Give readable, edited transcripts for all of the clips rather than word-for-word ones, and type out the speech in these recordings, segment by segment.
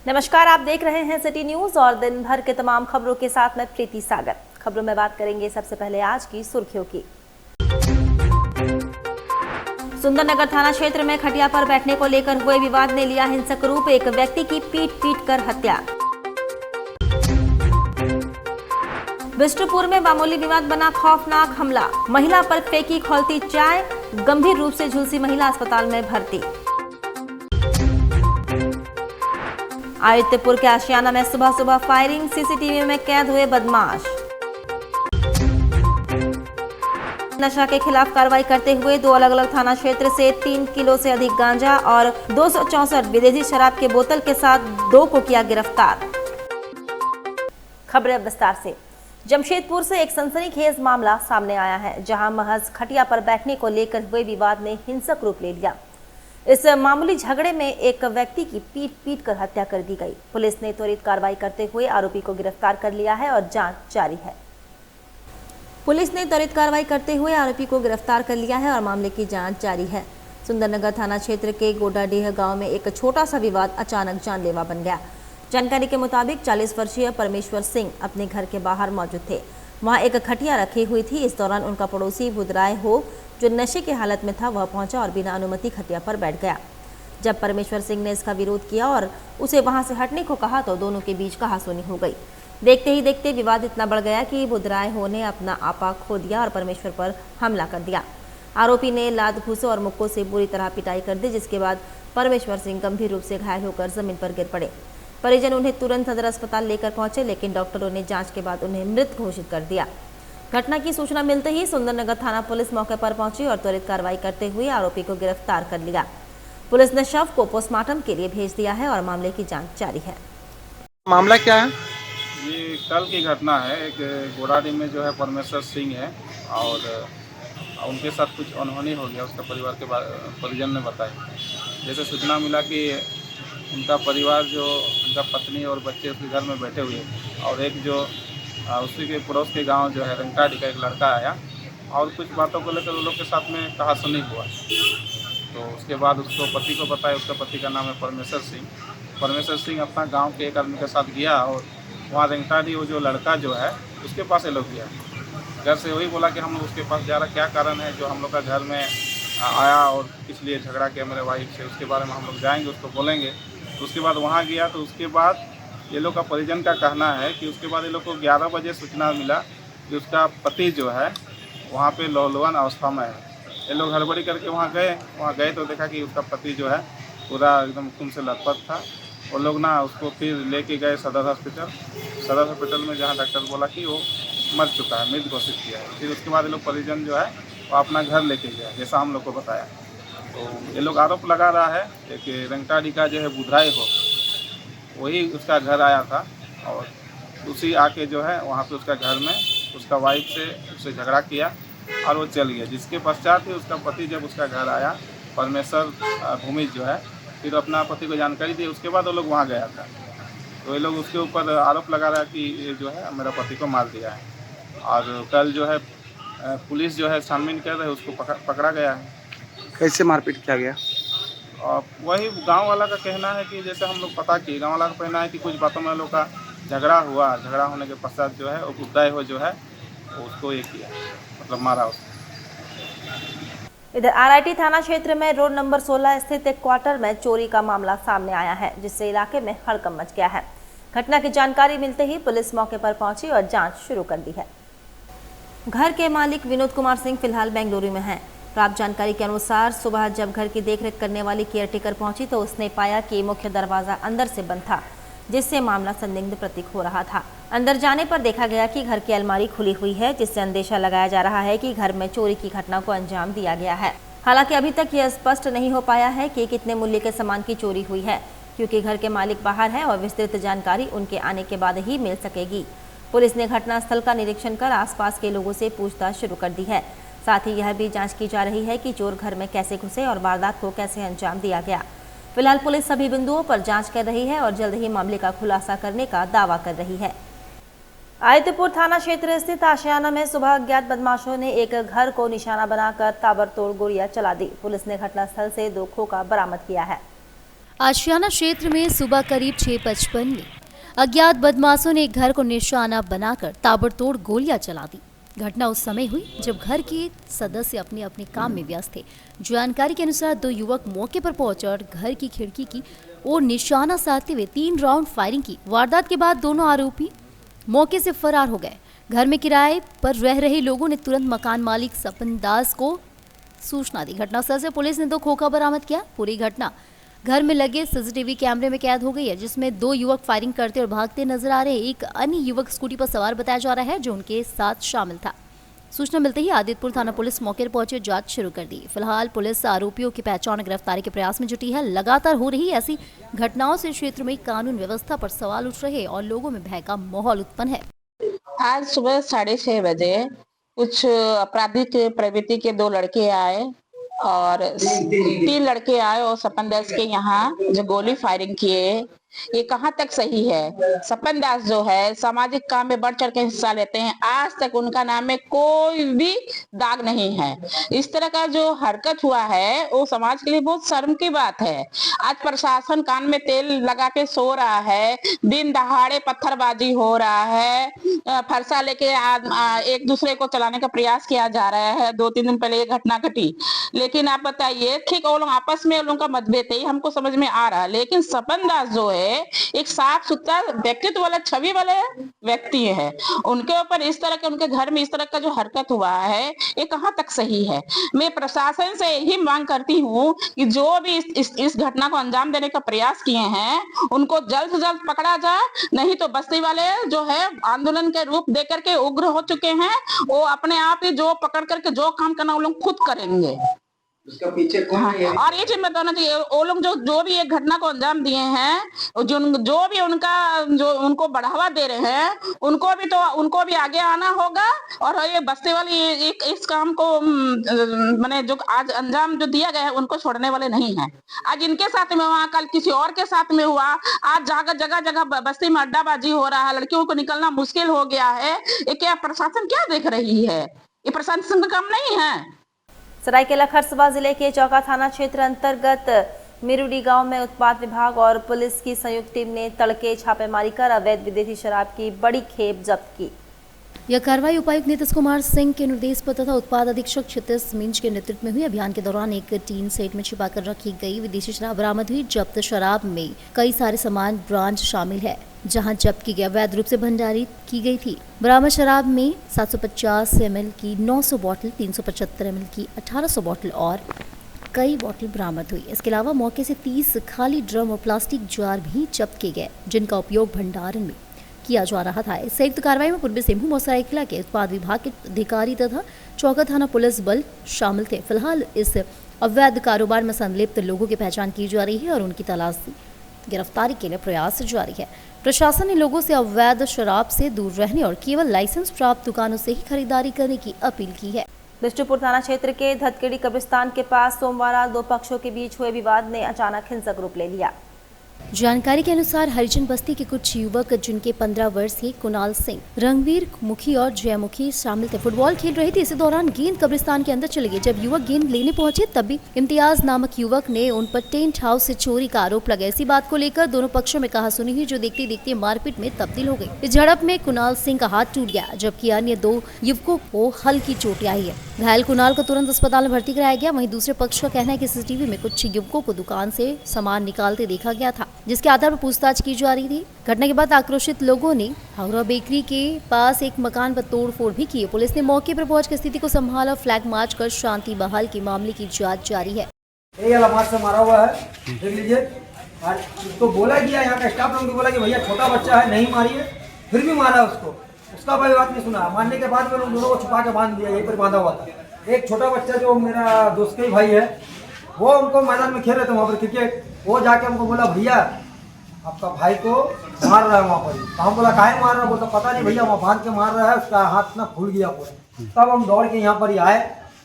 नमस्कार, आप देख रहे हैं सिटी न्यूज और दिन भर के तमाम खबरों के साथ मैं प्रीति सागर। खबरों में बात करेंगे सबसे पहले आज की सुर्खियों की। सुंदरनगर थाना क्षेत्र में खटिया पर बैठने को लेकर हुए विवाद ने लिया हिंसक रूप। एक व्यक्ति की पीट कर हत्या। बिष्टुपुर में मामूली विवाद बना खौफनाक हमला। महिला पर फेंकी खौलती चाय, गंभीर रूप से झुलसी महिला अस्पताल में भर्ती। आदित्यपुर के आशियाना में सुबह फायरिंग, सीसीटीवी में कैद हुए बदमाश। नशा के खिलाफ कार्रवाई करते हुए दो अलग अलग थाना क्षेत्र से 3 किलो से अधिक गांजा और 264 विदेशी शराब के बोतल के साथ 2 को किया गिरफ्तार। खबरें विस्तार से। जमशेदपुर से एक सनसनीखेज मामला सामने आया है, जहां महज खटिया पर बैठने को लेकर हुए विवाद ने हिंसक रूप ले लिया। इस मामूली झगड़े में एक व्यक्ति की पीट कर हत्या कर दी गई। पुलिस ने त्वरित कार्रवाई करते हुए आरोपी को गिरफ्तार कर लिया है और जांच जारी है। मामले की जांच जारी है। सुंदरनगर थाना क्षेत्र के गोडाडीह गांव में एक छोटा सा विवाद अचानक जानलेवा बन गया। जानकारी के मुताबिक 40 वर्षीय परमेश्वर सिंह अपने घर के बाहर मौजूद थे। वहां एक खटिया रखी हुई थी। इस दौरान उनका पड़ोसी बुधराय हो, जो नशे की हालत में था, वह पहुंचा और बिना अनुमति खटिया पर बैठ गया। जब परमेश्वर सिंह ने इसका विरोध किया और उसे वहां से हटने को कहा तो दोनों के बीच कहासुनी हो गई। देखते ही देखते विवाद इतना बढ़ गया कि बुधराय हो ने अपना आपा खो दिया और परमेश्वर पर हमला कर दिया। आरोपी ने लात घूंसे और मुक्कों से बुरी तरह पिटाई कर दी, जिसके बाद परमेश्वर सिंह गंभीर रूप से घायल होकर जमीन पर गिर पड़े। परिजन उन्हें तुरंत सदर अस्पताल लेकर पहुंचे, लेकिन डॉक्टरों ने जांच के बाद उन्हें मृत घोषित कर दिया। घटना की सूचना मिलते ही सुंदरनगर थाना पुलिस मौके पर पहुंची और त्वरित कार्रवाई करते हुए आरोपी को गिरफ्तार कर लिया। पुलिस ने शव को पोस्टमार्टम के लिए भेज दिया है और मामले की जांच जारी है। मामला क्या है? ये कल की घटना है। एक गोराडी में जो है परमेश्वर सिंह है और उनके साथ कुछ अनहोनी हो गया, उसका परिवार के परिजन ने बताया। जैसे सूचना मिला कि उनका परिवार जो उनका पत्नी और बच्चे उसके घर में बैठे हुए और एक जो उसी के पड़ोस के गांव जो है रंगटाड़ी का एक लड़का आया और कुछ बातों को लेकर उन लोग के साथ में कहासुनी हुआ। तो उसके बाद उसको पति को बताया। उसका पति का नाम है परमेश्वर सिंह। परमेश्वर सिंह अपना गांव के एक आदमी के साथ गया और वहाँ रंगटाड़ी वो जो लड़का जो है उसके पास ये लोग गया। घर से वही बोला कि हम लोग उसके पास जा रहा, क्या कारण है जो हम लोग का घर में आया और इसलिए झगड़ा किया मेरे वाइफ से, उसके बारे में हम लोग जाएंगे, उसको बोलेंगे। तो उसके बाद वहाँ गया तो उसके बाद ये लोग का परिजन का कहना है कि उसके बाद ये लोग को 11 बजे सूचना मिला कि उसका पति जो है वहाँ पे लौलवान अवस्था में है। ये लोग हड़बड़ी करके वहाँ गए तो देखा कि उसका पति जो है पूरा एकदम खून से लथपथ था। वो लोग ना उसको फिर लेके गए सदर हॉस्पिटल में, जहाँ डॉक्टर बोला कि वो मर चुका है, मृत घोषित किया है। फिर उसके बाद ये लोग परिजन जो है वो अपना घर लेके गया, जैसा हम लोग को बताया। तो ये लोग आरोप लगा रहा है कि रंगटाड़ी का जो है बुधराय हो, वही उसका घर आया था और उसी आके जो है वहाँ पे उसका घर में उसका वाइफ से उससे झगड़ा किया और वो चल गया। जिसके पश्चात ही उसका पति जब उसका घर आया, परमेश्वर भूमि जो है, फिर अपना पति को जानकारी दी। उसके बाद वो लोग वहाँ गया था। तो ये लोग उसके ऊपर आरोप लगा रहा है कि ये जो है मेरा पति को मार दिया है। और कल जो है पुलिस जो है छानबीन कर रहे, उसको पकड़ा गया है। कैसे मारपीट किया गया? और वही गांव वाला का कहना है कि जैसे हम लोग पता किए, गांव वाला का कहना है कि कुछ बातों में लोग का झगड़ा हुआ। झगड़ा होने के पश्चात जो है वो बुधराय हो जो है उसको ये किया, मतलब मारा उसको। इधर आरआईटी थाना क्षेत्र में रोड नंबर 16 स्थित एक क्वार्टर में चोरी का मामला सामने आया है, जिससे इलाके में हड़कंप मच गया है। घटना की जानकारी मिलते ही पुलिस मौके पर पहुंची और जांच शुरू कर दी है। घर के मालिक विनोद कुमार सिंह फिलहाल बेंगलुरु में हैं। प्राप्त जानकारी के अनुसार सुबह जब घर की देखरेख करने वाली केयरटेकर पहुंची तो उसने पाया कि मुख्य दरवाजा अंदर से बंद था, जिससे मामला संदिग्ध प्रतीक हो रहा था। अंदर जाने पर देखा गया कि घर की अलमारी खुली हुई है, जिससे अंदेशा लगाया जा रहा है कि घर में चोरी की घटना को अंजाम दिया गया है। हालांकि अभी तक यह स्पष्ट नहीं हो पाया है कि कितने मूल्य के सामान की चोरी हुई है, क्योंकि घर के मालिक बाहर हैं और विस्तृत जानकारी उनके आने के बाद ही मिल सकेगी। पुलिस ने घटनास्थल का निरीक्षण कर आसपास के लोगों से पूछताछ शुरू कर दी है। साथ ही यह भी जांच की जा रही है कि चोर घर में कैसे घुसे और वारदात को कैसे अंजाम दिया गया। फिलहाल पुलिस सभी बिंदुओं पर जांच कर रही है और जल्द ही मामले का खुलासा करने का दावा कर रही है। आदित्यपुर थाना क्षेत्र स्थित आशियाना में सुबह अज्ञात बदमाशों ने एक घर को निशाना बनाकर ताबड़तोड़ गोलियां चला दी। पुलिस ने घटनास्थल से 2 खोखा बरामद किया है। आशियाना क्षेत्र में सुबह करीब 6:55 में अज्ञात बदमाशों ने एक घर को निशाना बनाकर ताबड़तोड़ गोलियां चला दी। घटना उस समय हुई जब घर के सदस्य अपने अपने काम में व्यस्त थे। जानकारी के अनुसार 2 युवक मौके पर पहुंचे और घर की खिड़की की ओर निशाना साधते हुए 3 राउंड फायरिंग की। वारदात के बाद दोनों आरोपी मौके से फरार हो गए। घर में किराए पर रह रहे लोगों ने तुरंत मकान मालिक सपन दास को सूचना दी। घटनास्थल से पुलिस ने 2 खोखा बरामद किया। पूरी घटना घर में लगे सीसीटीवी कैमरे में कैद हो गई है, जिसमें 2 युवक फायरिंग करते और भागते नजर आ रहे हैं। एक अन्य युवक स्कूटी पर सवार बताया जा रहा है जो उनके साथ शामिल था। सूचना मिलते ही आदित्यपुर थाना पुलिस मौके पर पहुंचे, जांच शुरू कर दी। फिलहाल पुलिस आरोपियों की पहचान और गिरफ्तारी के प्रयास में जुटी है। लगातार हो रही ऐसी घटनाओं से क्षेत्र में कानून व्यवस्था पर सवाल उठ रहे और लोगों में भय का माहौल उत्पन्न है। आज सुबह 6:30 बजे कुछ आपराधिक प्रवृत्ति के 2 लड़के आए और 3 लड़के आए और सपन दास के यहाँ जो गोली फायरिंग किए, ये कहाँ तक सही है? सपन दास जो है सामाजिक काम में बढ़ चढ़ के हिस्सा लेते हैं। आज तक उनका नाम में कोई भी दाग नहीं है। इस तरह का जो हरकत हुआ है वो समाज के लिए बहुत शर्म की बात है। आज प्रशासन कान में तेल लगा के सो रहा है, दिन दहाड़े पत्थरबाजी हो रहा है, फरसा लेके एक दूसरे को चलाने का प्रयास किया जा रहा है। 2-3 दिन पहले ये घटना घटी, लेकिन आप बताइए, ठीक वो लोग आपस में उन लोगों का मतभेद है, हमको समझ में आ रहा है, लेकिन सपन दास जो है एक साफ सुथरा व्यक्तित्व वाला छवि वाले व्यक्ति है। उनके ऊपर इस तरह के, उनके घर में इस तरह का जो हरकत हुआ है, ये कहाँ तक सही है? मैं प्रशासन से यही मांग करती हूँ कि जो भी इस घटना को अंजाम देने का प्रयास किए हैं उनको जल्द से जल्द पकड़ा जाए, नहीं तो बस्ती वाले जो है आंदोलन के रूप दे करके उग्र हो चुके हैं। वो अपने आप ही जो पकड़ करके जो काम करना वो लोग खुद करेंगे। उसका पीछे कौन है? और ये चीज बताना चाहिए, वो लोग जो भी ये घटना को अंजाम दिए हैं, जो भी उनका जो उनको बढ़ावा दे रहे हैं, उनको भी आगे आना होगा। और ये बस्ती वाली इस काम को मैंने जो आज अंजाम जो दिया गया है उनको छोड़ने वाले नहीं है। आज इनके साथ में हुआ, कल किसी और के साथ में हुआ, आज जगह जगह बस्ती में अड्डाबाजी हो रहा है, लड़कियों को निकलना मुश्किल हो गया है। ये क्या प्रशासन क्या देख रही है? ये प्रशासन का काम नहीं है। सरायकेला खरसवां जिले के चौका थाना क्षेत्र अंतर्गत मिरुडी गांव में उत्पाद विभाग और पुलिस की संयुक्त टीम ने तड़के छापेमारी कर अवैध विदेशी शराब की बड़ी खेप जब्त की। यह कार्रवाई उपायुक्त नीतीश कुमार सिंह के निर्देश पर तथा उत्पाद अधीक्षक क्षितिज मिंज के नेतृत्व में हुई। अभियान के दौरान एक टीन सेट में छिपाकर रखी गई विदेशी शराब बरामद हुई। जब्त शराब में कई सारे सामान ब्रांड शामिल है, जहां जब्त की गई अवैध रूप से भंडारित की गई थी। बरामद शराब में 750 ml की 900 बोतल, 375 ml की 1800 बोतल और कई बोतल बरामद हुई। इसके अलावा मौके से 30 खाली ड्रम और प्लास्टिक जार भी जब्त किए गए, जिनका उपयोग भंडारण में किया जा रहा था। इस संयुक्त कार्रवाई में पूर्वी सिंहभूम और सरायकेला के उत्पाद विभाग के अधिकारी तथा चौका थाना पुलिस बल शामिल थे। फिलहाल इस अवैध कारोबार में संलिप्त लोगों की पहचान की जा रही है और उनकी तलाशी गिरफ्तारी के लिए प्रयास जारी है। प्रशासन ने लोगों से अवैध शराब से दूर रहने और केवल लाइसेंस प्राप्त दुकानों से ही खरीदारी करने की अपील की है। बिष्टुपुर थाना क्षेत्र के धतकेड़ी कब्रिस्तान के पास सोमवार 2 पक्षों के बीच हुए विवाद ने अचानक हिंसक रूप ले लिया। जानकारी के अनुसार हरिजन बस्ती के कुछ युवक, जिनके 15 वर्षीय कुणाल सिंह, रणवीर मुखी और जयमुखी शामिल थे, फुटबॉल खेल रहे थे। इसी दौरान गेंद कब्रिस्तान के अंदर चले गई। जब युवक गेंद लेने पहुंचे तभी इम्तियाज नामक युवक ने उन पर टेंट हाउस से चोरी का आरोप लगाया। इसी बात को लेकर दोनों पक्षों में कहासुनी हुई, जो देखते देखते मारपीट में तब्दील हो गई। इस झड़प में कुणाल सिंह का हाथ टूट गया, जबकि अन्य 2 युवकों को हल्की चोट आई है। घायल कुणाल को तुरंत अस्पताल में भर्ती कराया गया। वहीं दूसरे पक्ष का कहना है कि सीसीटीवी में कुछ युवकों को दुकान से सामान निकालते देखा गया था, जिसके आधार पर पूछताछ की जा रही थी। घटना के बाद आक्रोशित लोगों ने हावड़ा बेकरी के पास एक मकान पर तोड़फोड़ भी की। पुलिस ने मौके पर पहुंचकर स्थिति को संभाला, फ्लैग मार्च कर शांति बहाल की मामले की जांच जारी है। ये अलमार से मारा हुआ है, देख लीजिए। और उसको बोला गया, यहाँ का स्टाफ लोग बोला कि भैया छोटा बच्चा है, नहीं मारिए, फिर भी मारा उसको। उसका कोई बात नहीं सुना। मारने के बाद में लोग दोनों को छुपा के बांध दिया, यहीं पर बांधा हुआ था। एक छोटा बच्चा जो मेरा दोस्त का ही भाई है, वो उनको मैदान में खेल रहे थे वहाँ पर क्रिकेट, वो जाके हमको बोला भैया आपका भाई को मार रहा है वहाँ पर। तो हम बोला काहे मार रहा है? बोलता पता नहीं भैया, वहाँ बांध के मार रहा है, उसका हाथ ना फूल गया पूरा। तब हम दौड़ के यहाँ पर ही आए,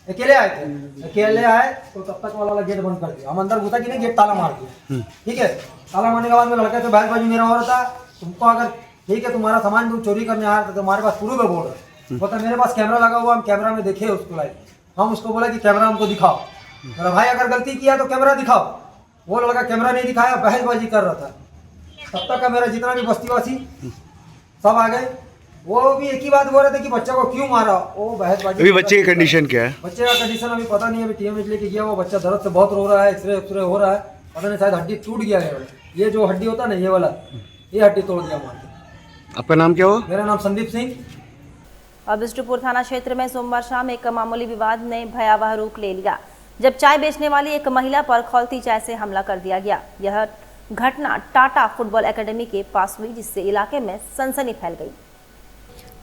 अकेले आए थे। अकेले आए तो तब तक वाला गेट बंद कर दिया। हम अंदर घुसा कि नहीं, गेट ताला मार दिया। ठीक है, ताला मारने के बाद में लड़के तो बहसबाजी मेरा हो रहा था, तुमको अगर ठीक है तुम्हारा सामान तुम चोरी करने आ रहे थे, तुम्हारे पास प्रूफ है बोल। बोलता मेरे पास कैमरा लगा हुआ, हम कैमरा में देखे उसको लाइव। हम उसको बोला कि कैमरा हमको दिखाओ। मेरा भाई अगर गलती किया तो कैमरा दिखाओ। वो लड़का कैमरा नहीं दिखाया, बहसबाजी कर रहा था। तब तक का मेरा जितना भी बस्तीवासी सब आ गए। वो भी एक ही बात बोल रहे थे कि बच्चा को क्यों मारा। वो बहसबाजी। अभी बच्चे की कंडीशन क्या है? बच्चे का कंडीशन अभी पता नहीं है। अभी टीएमएच लेके गया, वो बच्चा दर्द से बहुत रो रहा है, एक्सरे हो रहा है, पता नहीं शायद हड्डी टूट गया है। ये जो हड्डी होता है ना, ये वाला, ये हड्डी तोड़ दिया मार के। आपका नाम क्या हुआ? मेरा नाम संदीप सिंह। और बिष्टुपुर थाना क्षेत्र में सोमवार शाम एक मामूली विवाद ने भयावह रूप ले लिया, जब चाय बेचने वाली एक महिला पर खौलती चाय से हमला कर दिया गया। यह घटना टाटा फुटबॉल एकेडमी के पास हुई, जिससे इलाके में सनसनी फैल गई।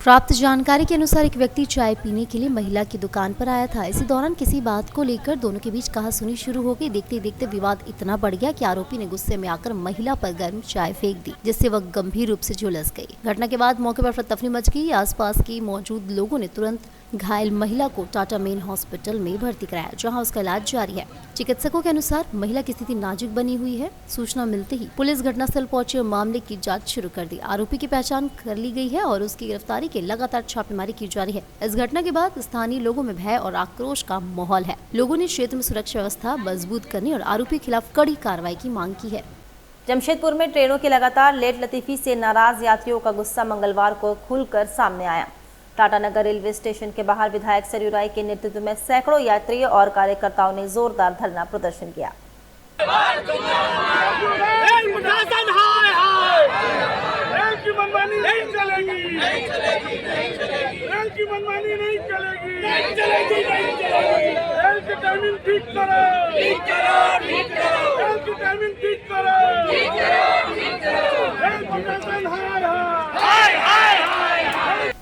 प्राप्त जानकारी के अनुसार एक व्यक्ति चाय पीने के लिए महिला की दुकान पर आया था। इसी दौरान किसी बात को लेकर दोनों के बीच कहासुनी शुरू हो गई। देखते देखते विवाद इतना बढ़ गया कि आरोपी ने गुस्से में आकर महिला पर गर्म चाय फेंक दी, जिससे वह गंभीर रूप से झुलस गई। घटना के बाद मौके पर अफरा-तफरी मच गई। आसपास की मौजूद लोगों ने तुरंत घायल महिला को टाटा मेन हॉस्पिटल में भर्ती कराया, जहां उसका इलाज जारी है। चिकित्सकों के अनुसार महिला की स्थिति नाजुक बनी हुई है। सूचना मिलते ही पुलिस घटनास्थल पहुंची और मामले की जांच शुरू कर दी। आरोपी की पहचान कर ली गई है और उसकी गिरफ्तारी के लगातार छापेमारी की जा रही है। इस घटना के बाद स्थानीय लोगों में भय और आक्रोश का माहौल है। लोगों ने क्षेत्र में सुरक्षा व्यवस्था मजबूत करने और आरोपी के खिलाफ कड़ी कार्रवाई की मांग की है। जमशेदपुर में ट्रेनों की लगातार लेट लतीफी से नाराज यात्रियों का गुस्सा मंगलवार को खुलकर सामने आया। टाटानगर रेलवे स्टेशन के बाहर विधायक सरयू राय के नेतृत्व में सैकड़ों यात्रियों और कार्यकर्ताओं ने जोरदार धरना प्रदर्शन किया।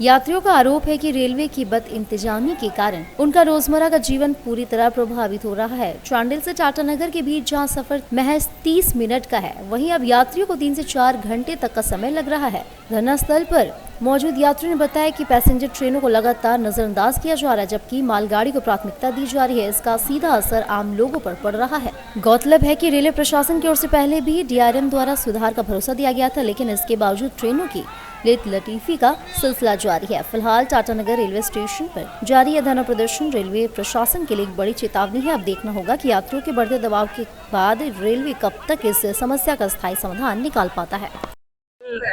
यात्रियों का आरोप है कि रेलवे की बद इंतजामी के कारण उनका रोजमर्रा का जीवन पूरी तरह प्रभावित हो रहा है। चांडिल से टाटानगर के बीच जहां सफर महज 30 मिनट का है, वहीं अब यात्रियों को 3 से 4 घंटे तक का समय लग रहा है। धरना स्थल पर मौजूद यात्रियों ने बताया कि पैसेंजर ट्रेनों को लगातार नजरअंदाज किया जा रहा है, जबकि मालगाड़ी को प्राथमिकता दी जा रही है। इसका सीधा असर आम लोगों पर पड़ रहा है। गौरतलब है कि रेलवे प्रशासन की ओर से पहले भी DRM द्वारा सुधार का भरोसा दिया गया था, लेकिन इसके बावजूद ट्रेनों की लेट लतीफी का सिलसिला जारी है। फिलहाल टाटानगर रेलवे स्टेशन पर जारी यह धरना प्रदर्शन रेलवे प्रशासन के लिए एक बड़ी चेतावनी है। अब देखना होगा कि यात्रियों के बढ़ते दबाव के बाद रेलवे कब तक इस समस्या का स्थायी समाधान निकाल पाता है।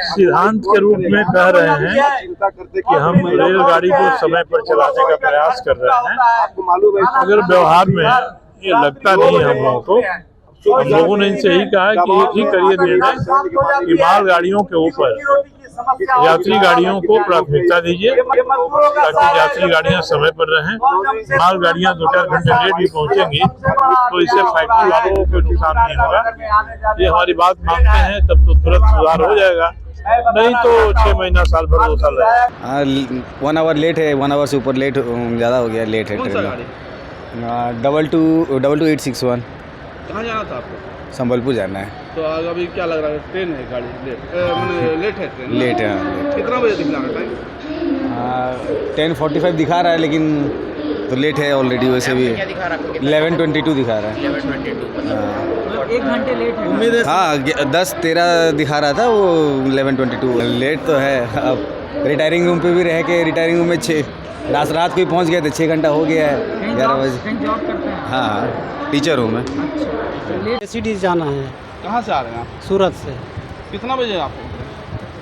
सिद्धांत के रूप में कह रहे हैं कि हम रेलगाड़ी को समय पर चलाने का प्रयास कर रहे हैं, अगर व्यवहार में ये लगता नहीं है हम लोगों को। हम लोगों ने इनसे यही कहा कि एक ही करिए निर्णय कि मालगाड़ियों के ऊपर यात्री गाड़ियों को प्राथमिकता दीजिए, ताकि यात्री गाड़ियां समय पर रहें। मालगाड़ियां 2-4 घंटे लेट भी पहुंचेंगी तो इससे फैक्ट्री वालों को नुकसान नहीं होगा। ये हमारी बात मानते हैं तब तो तुरंत सुधार हो जाएगा, नहीं तो 6 महीना, साल भर, 2 साल रहेगा। 1 आवर लेट है, 1 आवर से ऊपर लेट ज़्यादा हो गया, लेट है ट्रेन। 222861। कहाँ जाना था आपको? संबलपुर जाना है। तो अभी क्या लग रहा है? ट्रेन है, गाड़ी लेट है ट्रेन? लेट है। कितना बजे दिखा रहा टाइम? 10:45 दिखा रहा है, लेकिन तो लेट है ऑलरेडी। वैसे भी 11:22 दिखा रहा है। 1 घंटे लेट है। उम्मीद है। हाँ, 10:13 दिखा रहा था, वो 11:22 लेट तो है। अब रिटायरिंग रूम पे भी रह के, रिटायरिंग रूम में रात को ही पहुँच गए थे। 6 घंटा हो गया है। 11 बजे। जॉब करते हैं? हाँ, टीचर हूँ मैं। सिटी जाना है। कहाँ से आ रहे हैं आप? सूरत से। कितना बजे आप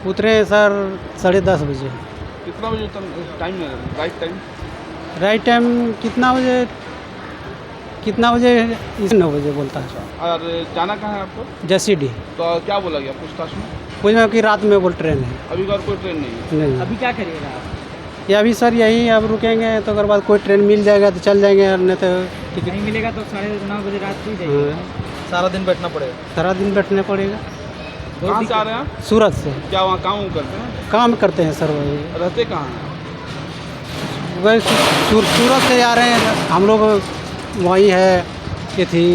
उतरे सर 10:30 बजे। कितना बजे टाइम है? Right time? राइट टाइम कितना बजे? 9 बजे बोलता है। और जाना कहाँ है आपको? जसीडी। तो क्या बोला गया पूछताछ में? पूछना कि रात में बोल ट्रेन है। अभी और कोई ट्रेन नहीं है? नहीं। अभी क्या करिएगा आप? या अभी सर यही अब रुकेंगे, तो अगर बाद कोई ट्रेन मिल जाएगा तो चल जाएंगे, और नहीं तो टिकट नहीं मिलेगा तो 9:30 बजे रात ही जाएगा। सारा दिन बैठना पड़ेगा? सारा दिन बैठना पड़ेगा। कहाँ से आ रहे हैं आप? सूरत से। क्या वहाँ काम करते हैं? काम करते हैं सर। वही रहते कहाँ हैं? वही सूरत से आ रहे हैं हम लोग। वही है कि थी,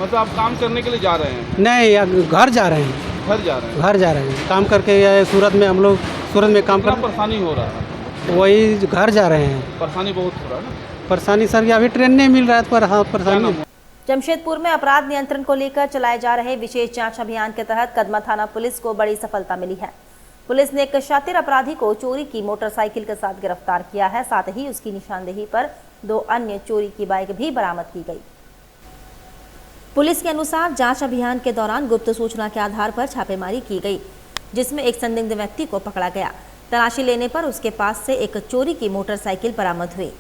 मतलब आप काम करने के लिए जा रहे हैं? नहीं, घर जा रहे हैं। घर जा रहे हैं? घर जा रहे हैं काम करके। सूरत में हम लोग सूरत में काम कर। परेशानी हो रहा है? वही घर जा रहे हैं। परेशानी बहुत हो रहा है ना? परेशानी सर, अभी ट्रेन नहीं मिल रहा है, पर हाँ परेशानी। जमशेदपुर में अपराध नियंत्रण को लेकर चलाए जा रहे विशेष जांच अभियान के तहत कदमा थाना पुलिस को बड़ी सफलता मिली है। पुलिस ने एक शातिर अपराधी को चोरी की मोटरसाइकिल के साथ गिरफ्तार किया है। साथ ही उसकी निशानदेही पर 2 अन्य चोरी की बाइक भी बरामद की गई। पुलिस के अनुसार जांच अभियान के दौरान गुप्त सूचना के आधार पर छापेमारी की गई, जिसमें एक संदिग्ध व्यक्ति को पकड़ा गया। तलाशी लेने पर उसके पास से एक चोरी की मोटरसाइकिल बरामद हुई।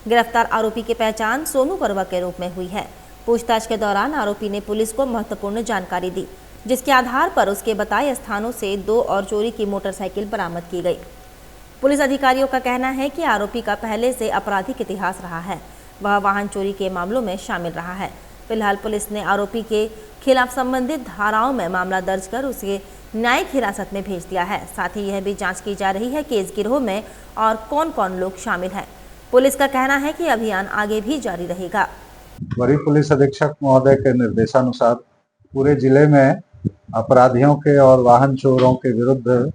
गिरफ्तार आरोपी की पहचान सोनू करवा के रूप में हुई है। पूछताछ के दौरान आरोपी ने पुलिस को महत्वपूर्ण जानकारी दी, जिसके आधार पर उसके बताए स्थानों से 2 और चोरी की मोटरसाइकिल बरामद की गई। पुलिस अधिकारियों का कहना है कि आरोपी का पहले से आपराधिक इतिहास रहा है। वह वाहन चोरी के मामलों में शामिल रहा है। फिलहाल पुलिस ने आरोपी के खिलाफ संबंधित धाराओं में मामला दर्ज कर उसे न्यायिक हिरासत में भेज दिया है। साथ ही यह भी जांच की जा रही है कि इस गिरोह में और कौन कौन लोग शामिल हैं। पुलिस का कहना है कि अभियान आगे भी जारी रहेगा। वरीय पुलिस अधीक्षक महोदय के निर्देशानुसार पूरे जिले में अपराधियों के और वाहन चोरों के विरुद्ध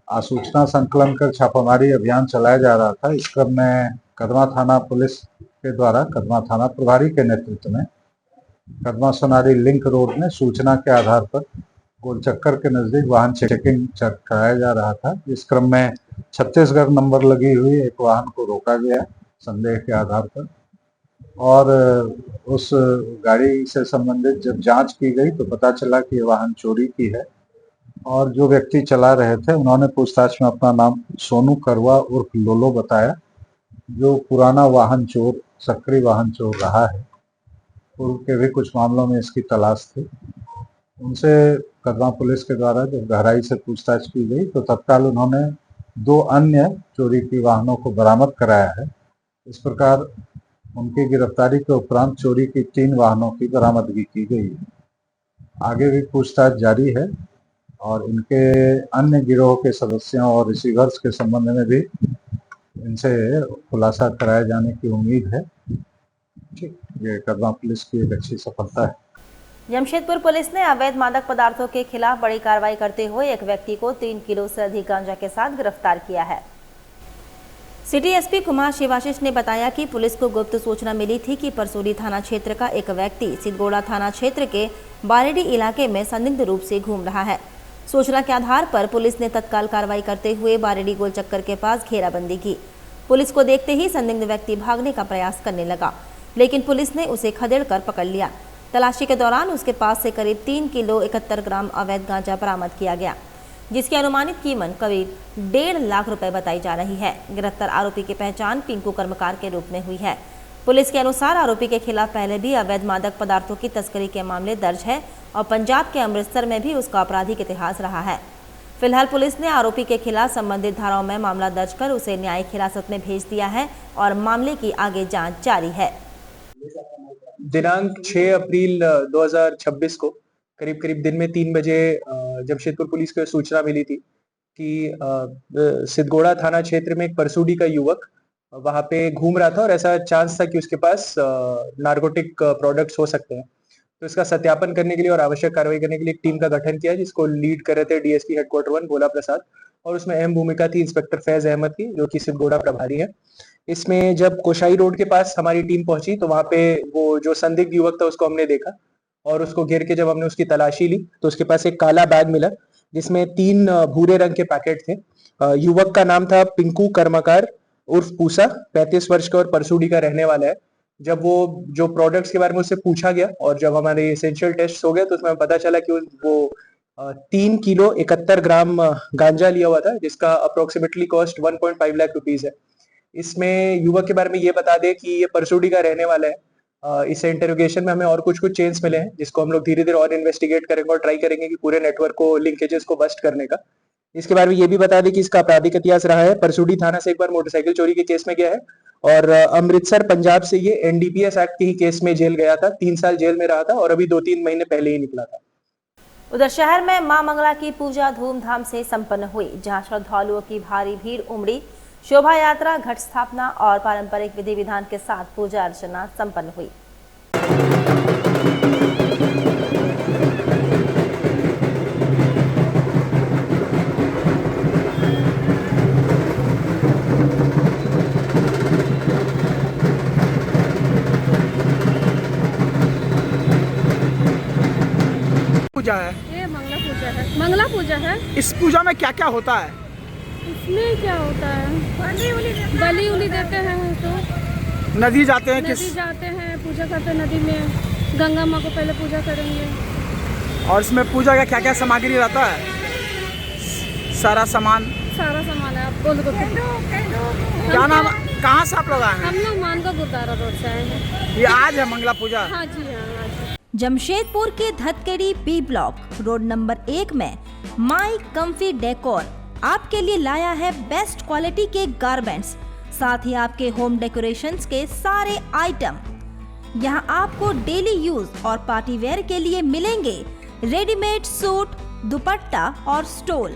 सूचना संकलन कर छापामारी अभियान चलाया जा रहा था। इस क्रम में कदमा थाना पुलिस के द्वारा कदमा थाना प्रभारी के नेतृत्व में कदमा सोनारी लिंक रोड में सूचना के आधार पर गोलचक्कर के नजदीक वाहन चेकिंग कराया जा रहा था। इस क्रम में छत्तीसगढ़ नंबर लगी हुई एक वाहन को रोका गया संदेह के आधार पर, और उस गाड़ी से संबंधित जब जांच की गई तो पता चला कि ये वाहन चोरी की है। और जो व्यक्ति चला रहे थे उन्होंने पूछताछ में अपना नाम सोनू करवा उर्फ लोलो बताया, जो पुराना वाहन चोर, सक्रिय वाहन चोर रहा है। पूर्व के भी कुछ मामलों में इसकी तलाश थी। उनसे कदमा पुलिस के द्वारा जब गहराई से पूछताछ की गई तो तत्काल उन्होंने 2 अन्य चोरी की वाहनों को बरामद कराया है। इस प्रकार उनकी गिरफ्तारी के उपरांत चोरी की 3 वाहनों की बरामदगी की गई है। आगे भी पूछताछ जारी है और इनके अन्य गिरोह के सदस्यों और रिसीवर्स के संबंध में भी इनसे खुलासा कराए जाने की उम्मीद है। ठीक, ये कदमा पुलिस की एक अच्छी सफलता है। जमशेदपुर पुलिस ने अवैध मादक पदार्थों के खिलाफ बड़ी कार्रवाई करते हुए एक व्यक्ति को 3 किलो से अधिक गांजा के साथ गिरफ्तार किया है। सिटी एसपी कुमार शिवाशीष ने बताया कि पुलिस को गुप्त सूचना मिली थी कि परसोडी थाना क्षेत्र का एक व्यक्ति सिद्धगोड़ा थाना क्षेत्र के बारेडी इलाके में संदिग्ध रूप से घूम रहा है। सूचना के आधार पर पुलिस ने तत्काल कार्रवाई करते हुए बारेडी गोलचक्कर के पास घेराबंदी की। पुलिस को देखते ही संदिग्ध व्यक्ति भागने का प्रयास करने लगा, लेकिन पुलिस ने उसे खदेड़कर पकड़ लिया। तलाशी के दौरान उसके पास से करीब 3 किलो 71 ग्राम अवैध गांजा बरामद किया गया, जिसकी अनुमानित कीमत करीब 1.5 लाख रुपए बताई जा रही है। गिरफ्तार आरोपी की पहचान पिंकू कर्मकार के रूप में हुई है। पुलिस के अनुसार आरोपी के खिलाफ पहले भी अवैध मादक पदार्थों की तस्करी के मामले दर्ज है और पंजाब के अमृतसर में भी उसका आपराधिक इतिहास रहा है। फिलहाल पुलिस ने आरोपी के खिलाफ संबंधित धाराओं में मामला दर्ज कर उसे न्यायिक हिरासत में भेज दिया है और मामले की आगे जाँच जारी है। दिनांक 6 अप्रैल 2026 को करीब दिन में 3 बजे जमशेदपुर पुलिस को सूचना मिली थी कि सिद्धगोड़ा थाना क्षेत्र में एक परसूडी का युवक वहां पे घूम रहा था और ऐसा चांस था कि उसके पास नार्कोटिक प्रोडक्ट्स हो सकते हैं। तो इसका सत्यापन करने के लिए और आवश्यक कार्रवाई करने के लिए एक टीम का गठन किया, जिसको लीड कर रहे थे डीएसपी हेडक्वार्टर 1 भोला प्रसाद, और उसमें अहम भूमिका थी इंस्पेक्टर फैज अहमद की, जो कि सिद्धगोड़ा प्रभारी है। इसमें जब कोशाई रोड के पास हमारी टीम पहुंची तो वहां पे वो जो संदिग्ध युवक था उसको हमने देखा और उसको घेर के जब हमने उसकी तलाशी ली तो उसके पास एक काला बैग मिला जिसमें 3 भूरे रंग के पैकेट थे। युवक का नाम था पिंकू कर्मकार उर्फ पूसा, 35 वर्ष का और परसूडी का रहने वाला है। जब वो जो प्रोडक्ट्स के बारे में उससे पूछा गया और जब हमारे एसेंशियल टेस्ट हो गए तो उसमें पता चला कि वो 3 किलो 71 ग्राम गांजा लिया हुआ था, जिसका अप्रोक्सीमेटली कॉस्ट 1.5 लाख रुपीज है। इसमें युवक के बारे में ये बता दे कि ये परसूडी का रहने वाला है। इस इंटरोगेशन में हमें और कुछ चेंज मिले हैं, जिसको हम लोग धीरे धीरे और इन्वेस्टिगेट करेंगे और ट्राई करेंगे कि पूरे नेटवर्क को, लिंकेजेस को बस्ट करने का। इसके बारे में ये भी बता दें कि इसका आपराधिक इतिहास रहा है। परसूडी थाना से एक बार मोटरसाइकिल चोरी के केस में गया है और अमृतसर पंजाब से ये एनडीपीएस एक्ट के ही केस में जेल गया था। 3 साल जेल में रहा था और अभी 2-3 महीने पहले ही निकला था। उधर शहर में मां मंगला की पूजा धूमधाम से संपन्न हुई, जहां श्रद्धालुओं की भारी भीड़ उमड़ी। शोभा यात्रा, घट स्थापना और पारंपरिक विधि विधान के साथ पूजा अर्चना संपन्न हुई। पूजा है, ये मंगला पूजा है। मंगला पूजा है। इस पूजा में क्या क्या होता है? इसमें क्या होता है? बलि उली देते हैं, तो नदी जाते हैं, नदी जाते हैं, पूजा करते हैं नदी में, गंगा माँ को पहले पूजा करेंगे। और इसमें पूजा का क्या क्या सामग्री रहता है? सारा सामान है। आप बोल दो। क्या नाम, कहाँ से आप लोग आए हैं? हम लोग मानका गुरुद्वारा रोड से आए हैं। ये आज है मंगला पूजा? हाँ जी हाँ आज। जमशेदपुर के धतकेड़ी बी ब्लॉक रोड नंबर 1 में माई कम्फी डेकोर आपके लिए लाया है बेस्ट क्वालिटी के गारमेंट्स, साथ ही आपके होम डेकोरेशंस के सारे आइटम। यहां आपको डेली यूज और पार्टी वेयर के लिए मिलेंगे रेडीमेड सूट, दुपट्टा और स्टोल,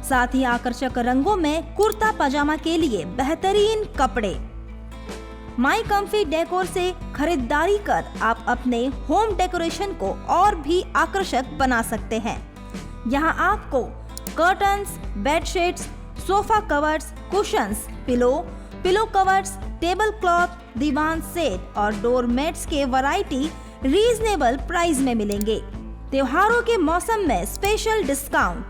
साथ ही आकर्षक रंगों में कुर्ता पजामा के लिए बेहतरीन कपड़े। माई कम्फी डेकोर से खरीदारी कर आप अपने होम डेकोरेशन को और भी आकर्षक बना सकते हैं। यहाँ आपको curtains, bedsheets, sofa covers, cushions, pillow covers, table cloth, दीवान सेट और डोर मैट्स के वैरायटी रीजनेबल प्राइस में मिलेंगे। त्योहारों के मौसम में special discount.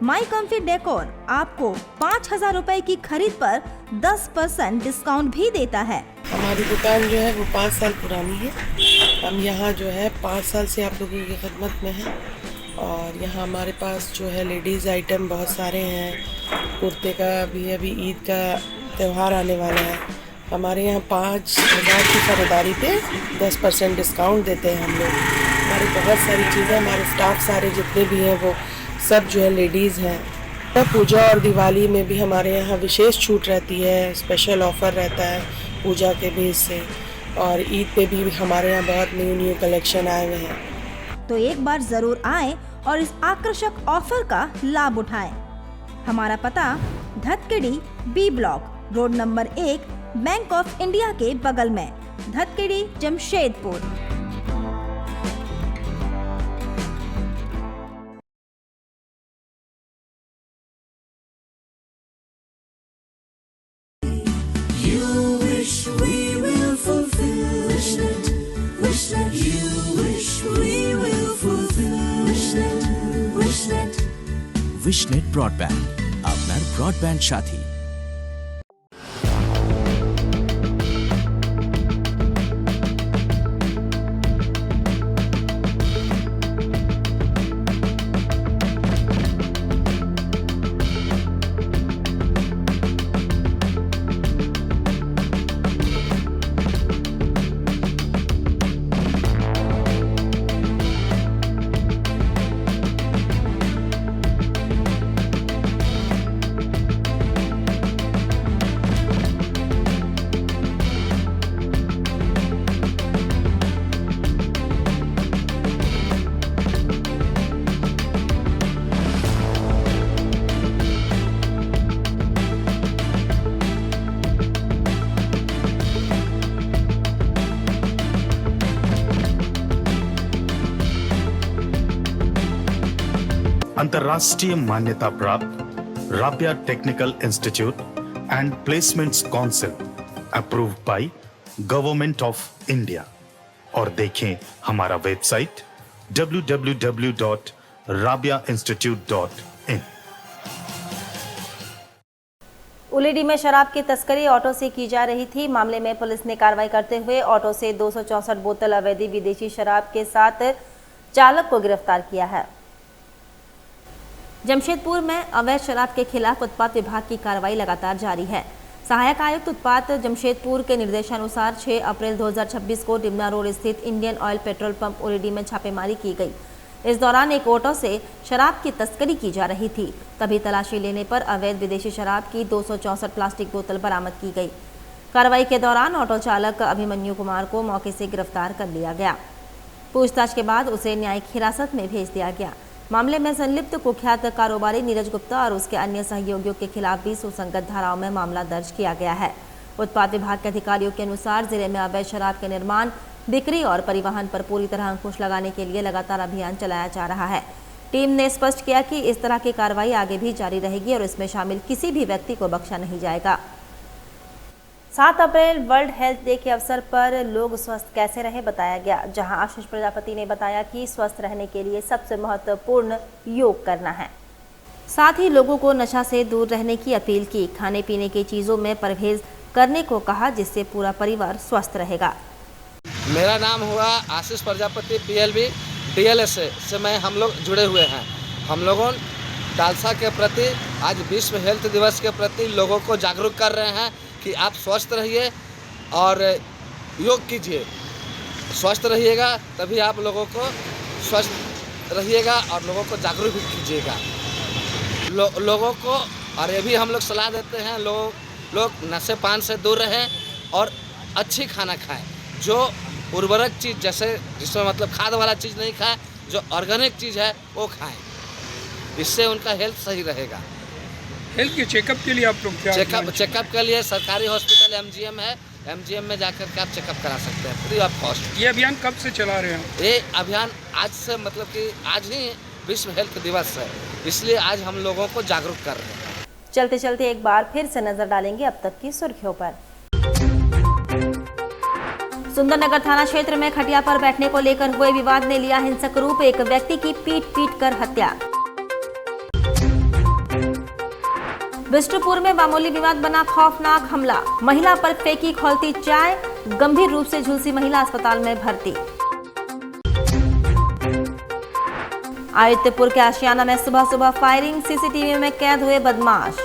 My Comfy Decor आपको 5,000 रुपए की खरीद पर 10% डिस्काउंट भी देता है। हमारी दुकान जो है वो 5 साल पुरानी है। हम यहाँ जो है 5 साल से आप लोगों की खिदमत में हैं और यहाँ हमारे पास जो है लेडीज़ आइटम बहुत सारे हैं। कुर्ते का भी अभी ईद का त्यौहार आने वाला है, हमारे यहाँ 5,000 की खरीदारी पे 10% डिस्काउंट देते हैं हम लोग। हमारी बहुत सारी चीज़ें, हमारे स्टाफ सारे जितने भी हैं वो सब जो है लेडीज़ हैं। पूजा और दिवाली में भी हमारे यहाँ विशेष छूट रहती है, स्पेशल ऑफ़र रहता है पूजा के बेस से, और ईद पे भी हमारे यहाँ बहुत न्यू कलेक्शन आए हुए हैं। तो एक बार जरूर आएं और इस आकर्षक ऑफर का लाभ उठाएं। हमारा पता Dhatkedi B block road number 1 Bank of India के बगल में, धतकेड़ी, जमशेदपुर। विशनेट ब्रॉडबैंड, আপনার ব্রডব্যান্ড সাথী। अंतर्राष्ट्रीय मान्यता प्राप्त Rabia technical institute and placements council approved by government of India. और देखें हमारा वेबसाइट www.rabiainstitute.in। उलेडी में शराब की तस्करी ऑटो से की जा रही थी। मामले में पुलिस ने कार्रवाई करते हुए ऑटो से 264 बोतल अवैध विदेशी शराब के साथ चालक को गिरफ्तार किया है। जमशेदपुर में अवैध शराब के खिलाफ उत्पाद विभाग की कार्रवाई लगातार जारी है। सहायक आयुक्त उत्पाद जमशेदपुर के निर्देशानुसार 6 अप्रैल 2026 को डिमना रोड स्थित इंडियन ऑयल पेट्रोल पंप उलेडी में छापेमारी की गई। इस दौरान एक ऑटो से शराब की तस्करी की जा रही थी, तभी तलाशी लेने पर अवैध विदेशी शराब की 264 प्लास्टिक बोतल बरामद की गई। कार्रवाई के दौरान ऑटो चालक अभिमन्यु कुमार को मौके से गिरफ्तार कर लिया गया। पूछताछ के बाद उसे न्यायिक हिरासत में भेज दिया गया। मामले में संलिप्त कुख्यात कारोबारी नीरज गुप्ता और उसके अन्य सहयोगियों के खिलाफ भी सुसंगत धाराओं में मामला दर्ज किया गया है। उत्पाद विभाग के अधिकारियों के अनुसार जिले में अवैध शराब के निर्माण, बिक्री और परिवहन पर पूरी तरह अंकुश लगाने के लिए लगातार अभियान चलाया जा रहा है। टीम ने स्पष्ट किया कि इस तरह की कार्रवाई आगे भी जारी रहेगी और इसमें शामिल किसी भी व्यक्ति को बख्शा नहीं जाएगा। 7 अप्रैल वर्ल्ड हेल्थ डे के अवसर पर लोग स्वस्थ कैसे रहे बताया गया, जहां आशीष प्रजापति ने बताया कि स्वस्थ रहने के लिए सबसे महत्वपूर्ण योग करना है। साथ ही लोगों को नशा से दूर रहने की अपील की। खाने पीने की चीज़ों में परहेज करने को कहा, जिससे पूरा परिवार स्वस्थ रहेगा। मेरा नाम हुआ आशीष प्रजापति, PLB DLS से मैं हम लोग जुड़े हुए हैं। हम लोगों खालसा के प्रति आज विश्व हेल्थ दिवस के प्रति लोगों को जागरूक कर रहे हैं कि आप स्वस्थ रहिए और योग कीजिए। स्वस्थ रहिएगा तभी आप लोगों को स्वस्थ रहिएगा और लोगों को जागरूक भी कीजिएगा। लोगों को और ये भी हम लोग सलाह देते हैं लोग नशे पान से दूर रहें और अच्छी खाना खाएं। जो उर्वरक चीज़ जैसे जिसमें मतलब खाद वाला चीज़ नहीं खाएं, जो ऑर्गेनिक चीज़ है वो खाएं। इससे उनका हेल्थ सही रहेगा। हेल्थ के चेकअप के लिए आप लोग क्या चेकअप के लिए सरकारी हॉस्पिटल MGM है। MGM में जाकर के आप चेकअप करा सकते हैं फ्री ऑफ कॉस्ट। ये अभियान कब से चला रहे हैं? ये अभियान आज से मतलब कि आज ही विश्व हेल्थ दिवस है, इसलिए आज हम लोगों को जागरूक कर रहे हैं। चलते चलते एक बार फिर से नजर डालेंगे अब तक की सुर्खियों पर। सुंदरनगर थाना क्षेत्र में खटिया पर बैठने को लेकर हुए विवाद ने लिया हिंसक रूप। एक व्यक्ति की पीट कर हत्या। बिष्टुपुर में मामूली विवाद बना खौफनाक हमला। महिला पर फेंकी खौलती चाय, गंभीर रूप से झुलसी महिला अस्पताल में भर्ती। आदित्यपुर के आशियाना में सुबह फायरिंग, CCTV में कैद हुए बदमाश।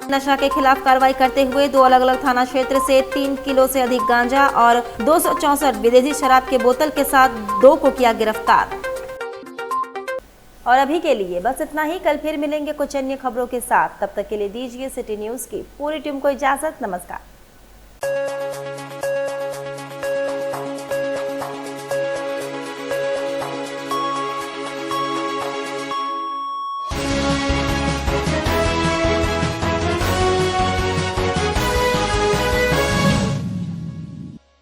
नशा के खिलाफ कार्रवाई करते हुए 2 अलग-अलग थाना क्षेत्र से 3 किलो से अधिक गांजा और 264 विदेशी शराब के बोतल के साथ 2 को किया गिरफ्तार। और अभी के लिए बस इतना ही। कल फिर मिलेंगे कुछ अन्य खबरों के साथ। तब तक के लिए दीजिए सिटी न्यूज की पूरी टीम को इजाजत। नमस्कार।